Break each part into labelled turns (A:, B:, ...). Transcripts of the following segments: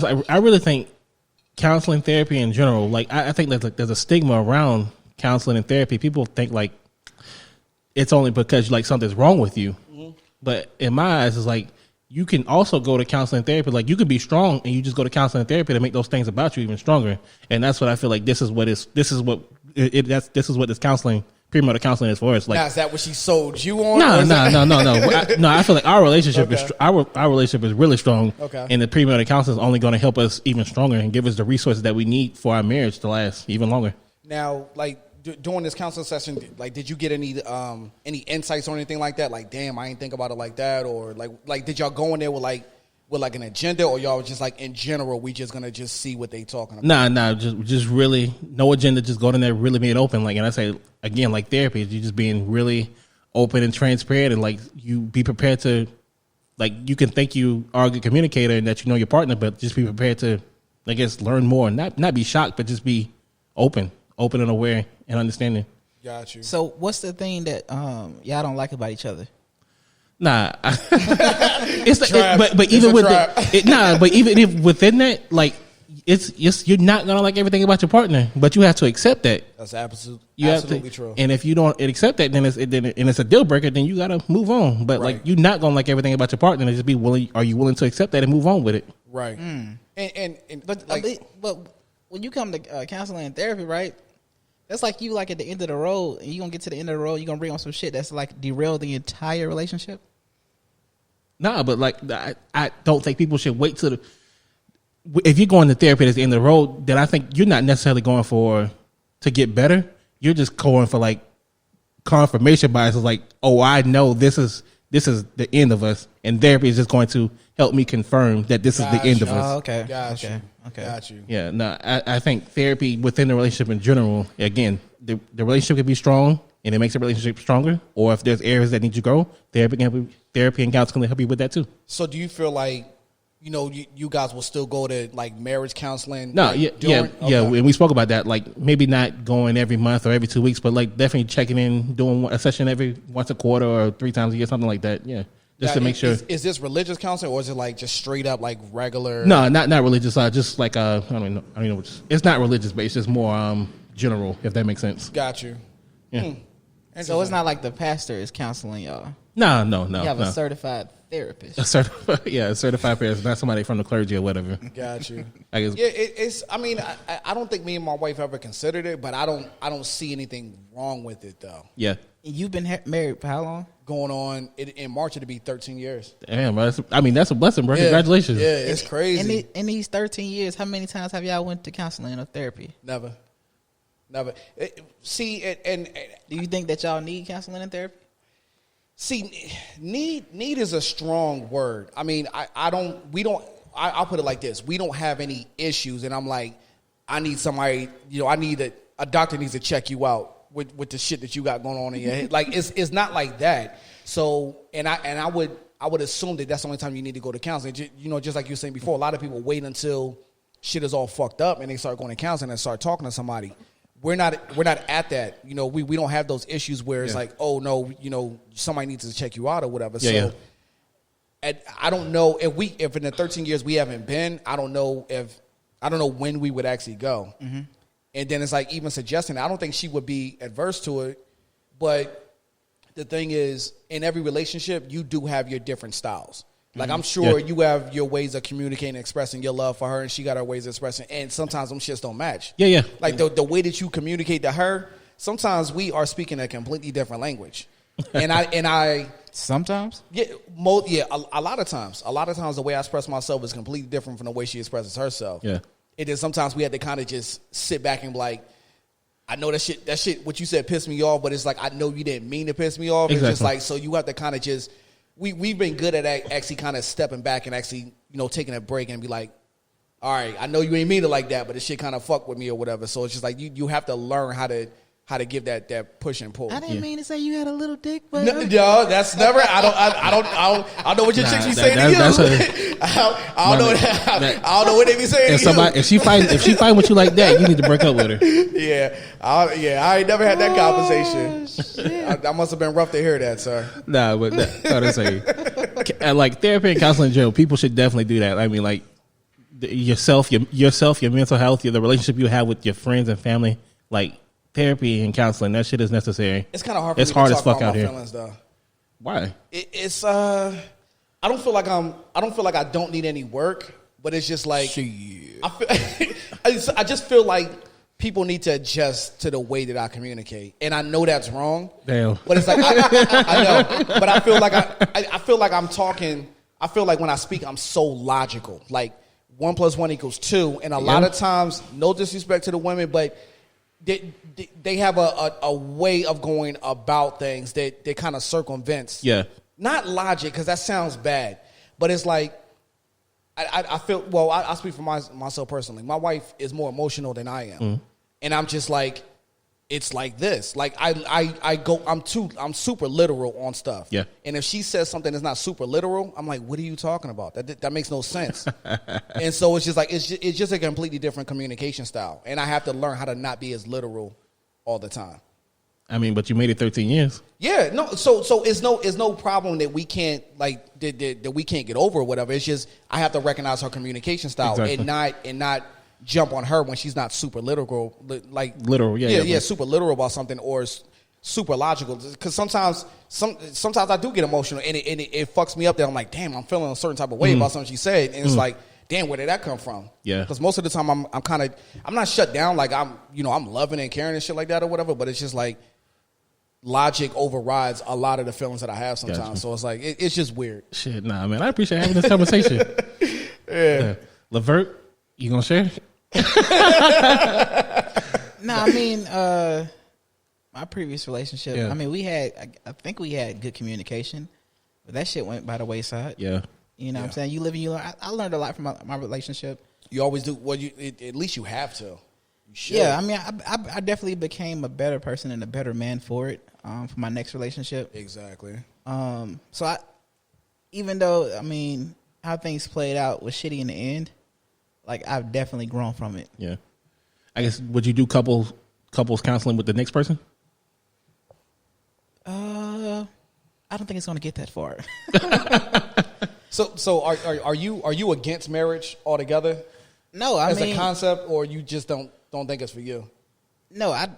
A: I really think counseling, therapy in general, like I think there's a stigma around counseling and therapy. People think like it's only because like something's wrong with you. Mm-hmm. But in my eyes, it's like you can also go to counseling and therapy. Like you could be strong and you just go to counseling and therapy to make those things about you even stronger. And that's what I feel like this is what this counseling, premarital counseling is for. It's like,
B: now, is that what she sold you on?
A: No. I feel like our relationship is our relationship is really strong.
B: Okay.
A: And the premarital counseling is only going to help us even stronger and give us the resources that we need for our marriage to last even longer.
B: Now, like during this counseling session, like did you get any insights or anything like that? Like, damn, I ain't think about it like that, or like did y'all go in there with an agenda, or y'all just like in general we just gonna just see what they talking about?
A: Nah, just really no agenda. Just go in there, really being open. Like, and I say again, like therapy, you just being really open and transparent, and like you be prepared to, like you can think you are a good communicator and that you know your partner, but just be prepared to, I guess, learn more. Not be shocked, but just be open and aware and understanding.
B: Got you.
C: So, what's the thing that y'all don't like about each other?
A: Nah, but even with but even if within that, like it's you're not gonna like everything about your partner, but you have to accept that.
B: That's absolutely true.
A: And if you don't accept that, then it's a deal breaker. Then you gotta move on. But like you're not gonna like everything about your partner. Just be willing. Are you willing to accept that and move on with it?
B: Right.
C: But when you come to counseling and therapy, right? That's like you like at the end of the road, and you're going to get to the end of the road, you're going to bring on some shit that's like derail the entire relationship?
A: Nah, but like I don't think people should wait till if you're going to therapy at the end of the road, then I think you're not necessarily going to get better. You're just going for like confirmation bias. It's like, oh, I know this is the end of us, and therapy is just going to help me confirm that this is the end of us.
C: Oh, okay.
B: Okay.
C: Got you.
A: Yeah, no, I think therapy within the relationship in general, again, the relationship can be strong and it makes the relationship stronger. Or if there's areas that need to grow, therapy and counseling can help you with that too.
B: So do you feel like, you guys will still go to like marriage counseling?
A: No,
B: like,
A: yeah. And we spoke about that. Like maybe not going every month or every 2 weeks, but like definitely checking in, doing a session every once a quarter or 3 times a year, something like that. Yeah. Just to make sure.
B: Is this religious counseling or is it like just straight up like regular?
A: No, not religious. Just like I don't know. It's not religious, but it's just more general, if that makes sense.
B: Got you.
A: Yeah.
C: So it's not like the pastor is counseling y'all.
A: No.
C: You have a certified therapist.
A: A certified therapist, not somebody from the clergy or whatever.
B: Got you.
A: I guess.
B: Yeah, it's. I mean, I don't think me and my wife ever considered it, but I don't see anything wrong with it though.
A: Yeah.
C: And you've been married for how long?
B: Going on in March, it'll be 13 years.
A: Damn, that's a blessing, bro. Yeah. Congratulations.
B: Yeah, it's crazy.
C: In these 13 years, how many times have y'all went to counseling or therapy?
B: Never. And
C: do you think that y'all need counseling and therapy?
B: See, need is a strong word. I mean, I'll put it like this. We don't have any issues, and I'm like, I need somebody, I need a doctor needs to check you out with the shit that you got going on in your head. Like, it's not like that. So, and I would assume that that's the only time you need to go to counseling. Just like you were saying before, a lot of people wait until shit is all fucked up and they start going to counseling and start talking to somebody. We're not at that. We don't have those issues where it's like, oh no, somebody needs to check you out or whatever.
A: Yeah,
B: so I don't know if in the 13 years we haven't been, I don't know when we would actually go. Mm-hmm. And then it's like even suggesting, I don't think she would be adverse to it. But the thing is, in every relationship, you do have your different styles. Like, I'm sure you have your ways of communicating, expressing your love for her, and she got her ways of expressing, and sometimes them shits don't match.
A: Yeah.
B: Like, the way that you communicate to her, sometimes we are speaking a completely different language. And I
C: sometimes?
B: Yeah, a lot of times. A lot of times the way I express myself is completely different from the way she expresses herself.
A: Yeah.
B: And then sometimes we had to kind of just sit back and be like, I know that shit, what you said pissed me off, but it's like, I know you didn't mean to piss me off.
A: Exactly.
B: It's just like, so you have to kind of just, we've been good at actually kind of stepping back and actually, taking a break and be like, all right, I know you ain't mean it like that, but this shit kind of fucked with me or whatever. So it's just like, you have to learn how to give that push and pull.
C: I didn't mean to say you had a little dick, but
B: no, that's never. I don't know what your chicks be saying to you. I don't know what they be saying to you.
A: If she fight with you like that, you need to break up with her.
B: Yeah, I ain't never had that conversation. I must have been rough to hear that, sir.
A: Nah, but I say, like therapy and counseling in general, people should definitely do that. I mean, like, yourself, your mental health, the relationship you have with your friends and family, like therapy and counseling, that shit is necessary.
B: It's kind of hard. For
A: It's
B: me
A: hard
B: to
A: as
B: talk
A: fuck
B: about
A: out
B: my
A: here.
B: Feelings, though.
A: Why?
B: It's I don't feel like I don't need any work, but it's just like I just feel like people need to adjust to the way that I communicate, and I know that's wrong.
A: Damn.
B: But it's like I know, but I feel like I feel like I'm talking. I feel like when I speak, I'm so logical. Like 1 + 1 = 2, and a lot of times, no disrespect to the women, but they have a way of going about things that kind of circumvents.
A: Yeah.
B: Not logic, because that sounds bad, but it's like I feel. Well, I speak for myself personally. My wife is more emotional than I am, and I'm just like, it's like this. Like I'm super literal on stuff.
A: Yeah.
B: And if she says something that's not super literal, I'm like, what are you talking about? That makes no sense. And so it's just like it's just a completely different communication style, and I have to learn how to not be as literal all the time.
A: I mean, but you made it 13 years.
B: Yeah, no. So it's no problem that we can't like that we can't get over or whatever. It's just I have to recognize her communication style
A: Exactly.
B: and not jump on her when she's not super literal, like
A: Literal, yeah,
B: super literal about something or super logical. Because sometimes I do get emotional and it fucks me up. That I'm like, damn, I'm feeling a certain type of way about something she said, and it's like, damn, where did that come from?
A: Yeah.
B: Because most of the time I'm not shut down, like I'm loving and caring and shit like that or whatever, but it's just like logic overrides a lot of the feelings that I have sometimes.
A: Gotcha.
B: So it's like it's just weird.
A: Shit, nah, man. I appreciate having this conversation. Yeah. Levert, you gonna share?
C: No, I mean, my previous relationship.
A: Yeah.
C: I mean, I think we had good communication, but that shit went by the wayside.
A: Yeah.
C: You know what I'm saying? You live and you learn. I learned a lot from my relationship.
B: You always do. Well, at least you have to. You should.
C: Yeah, I mean, I definitely became a better person and a better man for it. For my next relationship.
B: Exactly.
C: So even though, I mean, how things played out was shitty in the end, like I've definitely grown from it.
A: Yeah. I guess, would you do couples counseling with the next person?
C: I don't think it's going to get that far.
B: So are you against marriage altogether?
C: No,
B: As a concept, or you just don't think it's for you?
C: No, I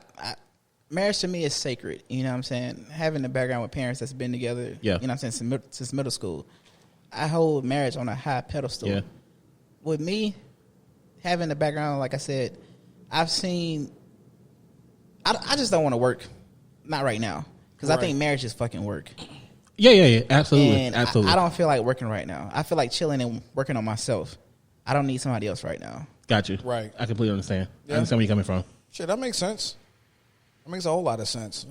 C: marriage to me is sacred. You know what I'm saying? Having a background with parents that's been together,
A: Yeah.
C: you know what I'm saying, since middle school, I hold marriage on a high pedestal.
A: Yeah.
C: With me, having a background, like I said, I've seen, I just don't want to work. Not right now. Because I think marriage is fucking work.
A: Yeah. Absolutely.
C: And
A: Absolutely.
C: I don't feel like working right now. I feel like chilling and working on myself. I don't need somebody else right now.
A: Got you.
B: Right.
A: I completely understand.
B: Yeah.
A: I understand where you're coming from.
B: Shit, that makes sense. That makes a whole lot of sense.